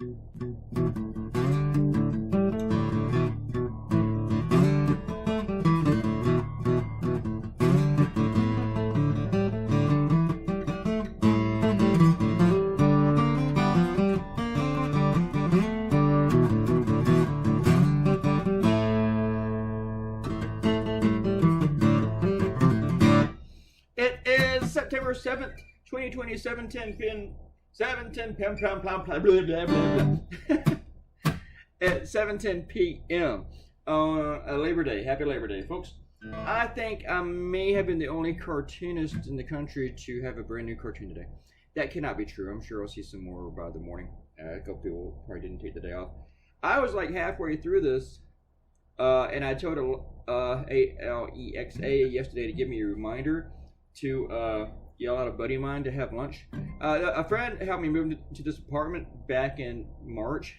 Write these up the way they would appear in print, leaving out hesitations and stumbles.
It is September 7th, 2020, 7:10 p.m. 7:10 p.m. Blah, blah, blah, blah. At 7:10 p.m. on Labor Day. Happy Labor Day, folks. I think I may have been the only cartoonist in the country to have a brand new cartoon today. That cannot be true. I'm sure I'll see some more by the morning. A couple people probably didn't take the day off. I was like halfway through this, and I told Alexa yesterday to give me a reminder to yell out a buddy of mine to have lunch. A friend helped me move to this apartment back in March,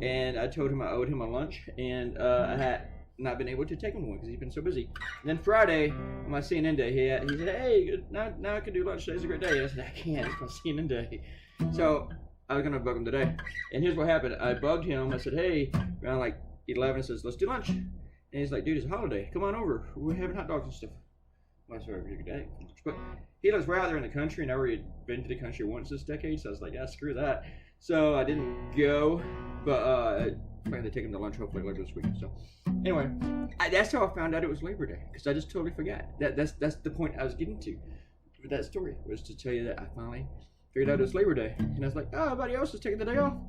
and I told him I owed him a lunch, and I had not been able to take him one because he's been so busy. And then Friday, on my CNN day, he said, "Hey, now I can do lunch. Today's a great day." I said, "I can't. It's my CNN day." So I was gonna bug him today. And here's what happened. I bugged him. I said, "Hey," around like 11, says, "Let's do lunch." And he's like, "Dude, it's a holiday. Come on over. We're having hot dogs and stuff." Well, that's every day. But he lives right out there in the country, and I already been to the country once this decade, so I was like, "Yeah, screw that." So I didn't go, but I plan to take him to lunch hopefully later this week. So anyway, that's how I found out it was Labor Day, because I just totally forgot. That's the point I was getting to with that story, was to tell you that I finally figured out it was Labor Day, and I was like, "Oh, everybody else is taking the day off."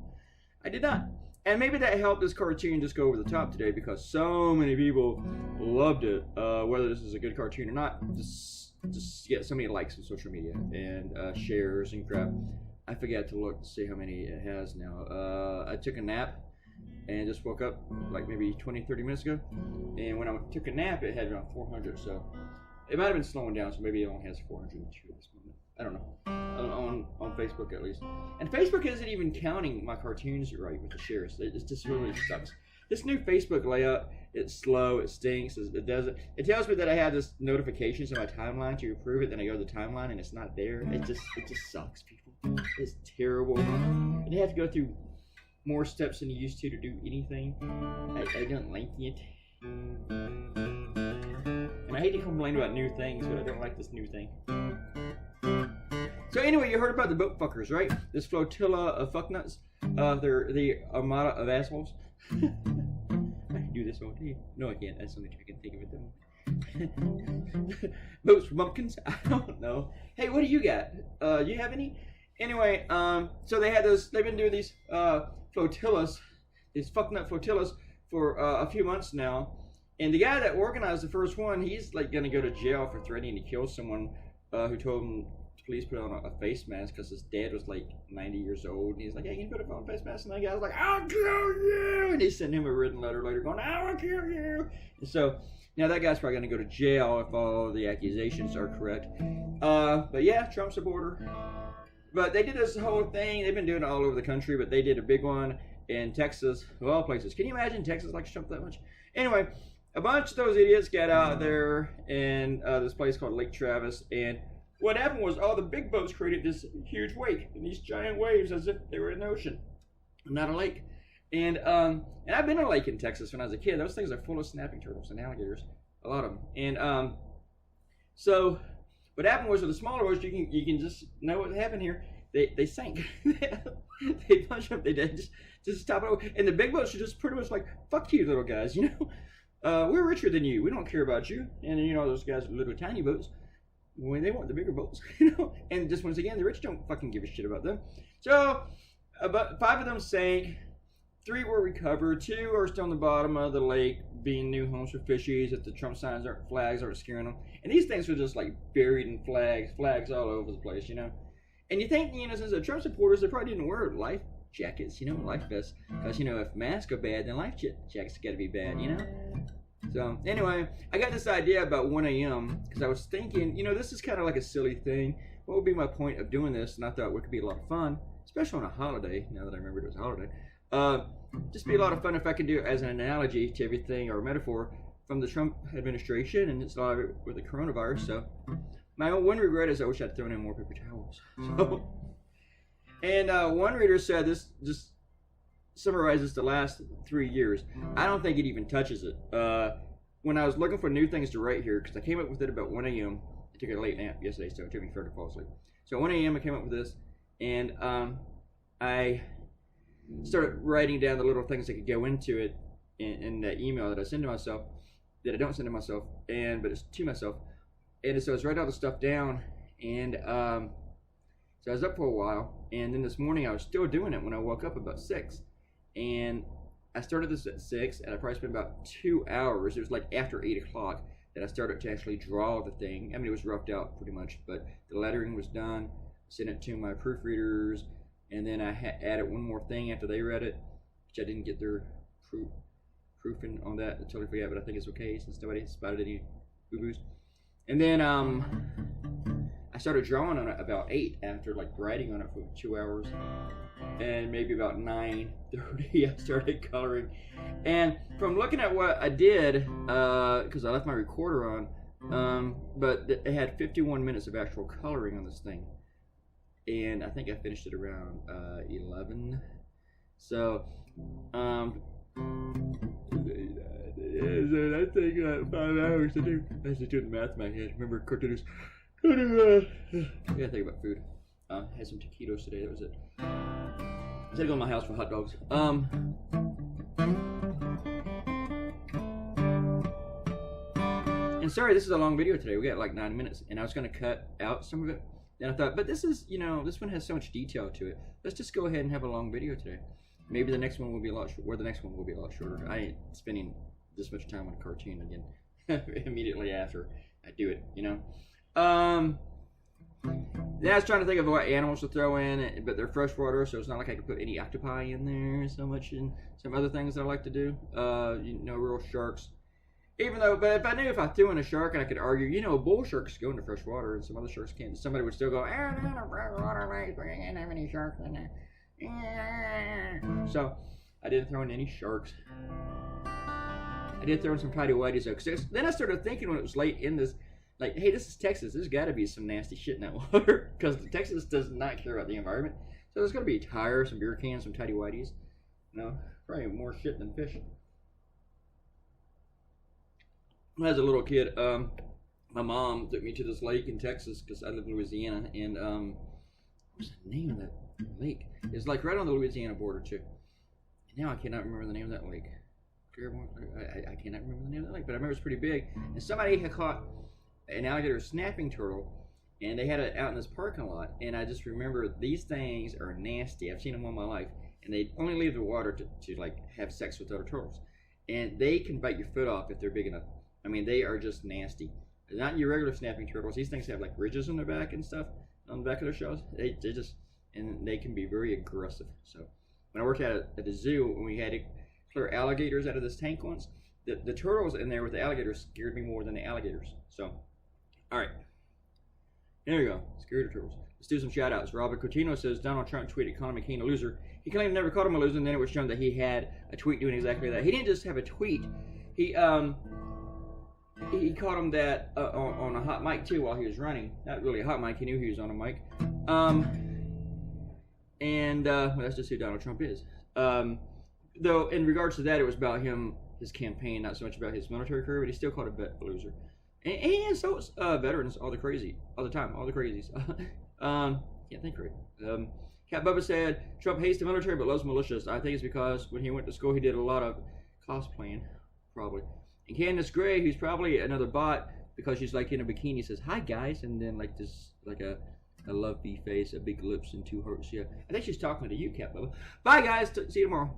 I did not. And maybe that helped this cartoon just go over the top today, because so many people loved it. Whether this is a good cartoon or not, just get so many likes on social media and shares and crap. I forgot to look to see how many it has now. I took a nap and just woke up like maybe 20-30 minutes ago. And when I took a nap, it had around 400. So it might have been slowing down, so maybe it only has 402 at this moment. I don't know. On Facebook at least. And Facebook isn't even counting my cartoons right with the shares. It just really sucks. This new Facebook layout, it's slow, it stinks, it doesn't. It tells me that I have this notifications in my timeline to approve it, then I go to the timeline and it's not there. It just sucks, people. It's terrible. And you have to go through more steps than you used to do anything. I don't like it. And I hate to complain about new things, but I don't like this new thing. So anyway, you heard about the boat fuckers, right? This flotilla of fucknuts. They're the armada of assholes. I can do this all day. No, I can't. That's something I can think of it though. Boats for bumpkins? I don't know. Hey, what do you got? You have any? Anyway, so they had those. They've been doing these flotillas, these fucknut flotillas, for a few months now. And the guy that organized the first one, he's like gonna go to jail for threatening to kill someone who told him to please put on a face mask because his dad was like 90 years old. And he's like, "Hey, can you put on a face mask?" And the guy was like, "I'll kill you!" And he sent him a written letter later going, "I will kill you!" And so now that guy's probably gonna go to jail if all the accusations are correct. But yeah, Trump supporter. But they did this whole thing. They've been doing it all over the country, but they did a big one in Texas, of all places. Can you imagine Texas likes Trump that much? Anyway, a bunch of those idiots got out there in this place called Lake Travis, and what happened was all the big boats created this huge wake, and these giant waves as if they were in the ocean, not a lake. And I've been in a lake in Texas when I was a kid. Those things are full of snapping turtles and alligators, a lot of them. And so what happened was with the smaller boats, you can just know what happened here. They sank. They punched up. They did just stop it over. And the big boats are just pretty much like, "Fuck you, little guys. You know, we're richer than you. We don't care about you." And you know those guys with little tiny boats, when they want the bigger boats, you know. And just once again, the rich don't fucking give a shit about them. So about 5 of them sank. 3 were recovered. 2 are still on the bottom of the lake, being new homes for fishies. If the Trump flags aren't scaring them. And these things were just like buried in flags all over the place, you know. And you think, you know, since they're Trump supporters, they probably didn't wear life jackets, you know, life vests. Because, you know, if masks are bad, then life jackets got to be bad, you know. So, anyway, I got this idea about 1 a.m. because I was thinking, you know, this is kind of like a silly thing. What would be my point of doing this? And I thought it could be a lot of fun, especially on a holiday, now that I remembered it was a holiday. Just be a lot of fun if I could do it as an analogy to everything, or a metaphor from the Trump administration, and it's a lot of it with the coronavirus. So my one regret is I wish I'd thrown in more paper towels. So, and one reader said this just summarizes the last 3 years. I don't think it even touches it. When I was looking for new things to write here, because I came up with it about 1 a.m. I took a late nap yesterday, so it took me forever to fall asleep. So at 1 a.m. I came up with this, and I started writing down the little things that could go into it in the email that I send to myself, that I don't send to myself, but it's to myself. And so I was writing all the stuff down, and so I was up for a while, and then this morning I was still doing it when I woke up about 6. And I started this at 6, and I probably spent about 2 hours. It was like after 8 o'clock that I started to actually draw the thing. I mean, it was roughed out pretty much, but the lettering was done. Sent it to my proofreaders, and then I added one more thing after they read it, which I didn't get their proofing on that. I totally forgot, but I think it's okay since nobody spotted any boo-boos. And then I started drawing on it about 8 after like writing on it for 2 hours, and maybe about 9:30 I started coloring. And from looking at what I did, because I left my recorder on, but it had 51 minutes of actual coloring on this thing, and I think I finished it around 11. So that thing 5 hours to do. I was just doing the math in my head. Remember cartoonist. I gotta think about food. Had some taquitos today. That was it. I said to go to my house for hot dogs. And sorry, this is a long video today. We got like 9 minutes, and I was gonna cut out some of it. And I thought, but this is, this one has so much detail to it. Let's just go ahead and have a long video today. Maybe the next one will be a lot shorter, or the next one will be a lot shorter. I ain't spending this much time on a cartoon again immediately after I do it, Then I was trying to think of what animals to throw in, but they're freshwater, so it's not like I could put any octopi in there so much, and some other things that I like to do. Real sharks. Even though, but if I knew if I threw in a shark, and I could argue, bull sharks go into freshwater, and some other sharks can't. Somebody would still go, they're in a freshwater lake, we didn't have any sharks in there. So I didn't throw in any sharks. I did throw in some tidy whities though, because then I started thinking when it was late in this, like, hey, this is Texas. There's got to be some nasty shit in that water, because Texas does not care about the environment. So there's got to be a tire, some beer cans, some tidy whities. Probably more shit than fish. When I was a little kid, my mom took me to this lake in Texas because I live in Louisiana, and what's the name of that lake? It's like right on the Louisiana border too. And now I cannot remember the name of that lake. I cannot remember the name of that lake, but I remember it's pretty big. And somebody had caught an alligator snapping turtle, and they had it out in this parking lot. And I just remember these things are nasty. I've seen them all my life, and they only leave the water to like have sex with other turtles, and they can bite your foot off if they're big enough. I mean, they are just nasty. They're not your regular snapping turtles. These things have like ridges on their back and stuff on the back of their shells. They just, and they can be very aggressive. So when I worked at the zoo, when we had to clear alligators out of this tank once, the turtles in there with the alligators scared me more than the alligators. So, all right, there we go. Scared of turtles. Let's do some shout outs. Robert Coutinho says Donald Trump tweeted Conor McCain a loser. He claimed never called him a loser, and then it was shown that he had a tweet doing exactly that. He didn't just have a tweet. He caught him that on a hot mic too while he was running. Not really a hot mic. He knew he was on a mic. Well, that's just who Donald Trump is. Though in regards to that, it was about his campaign, not so much about his military career. But he still called a loser. And so veterans, all the crazies. Can't think right. Cat Bubba said Trump hates the military but loves militias. I think it's because when he went to school, he did a lot of cosplaying, probably. And Candace Gray, who's probably another bot because she's like in a bikini, says hi guys, and then like this, like a lovey face, a big lips, and 2 hearts. Yeah, I think she's talking to you, Cat Bubba. Bye guys, see you tomorrow.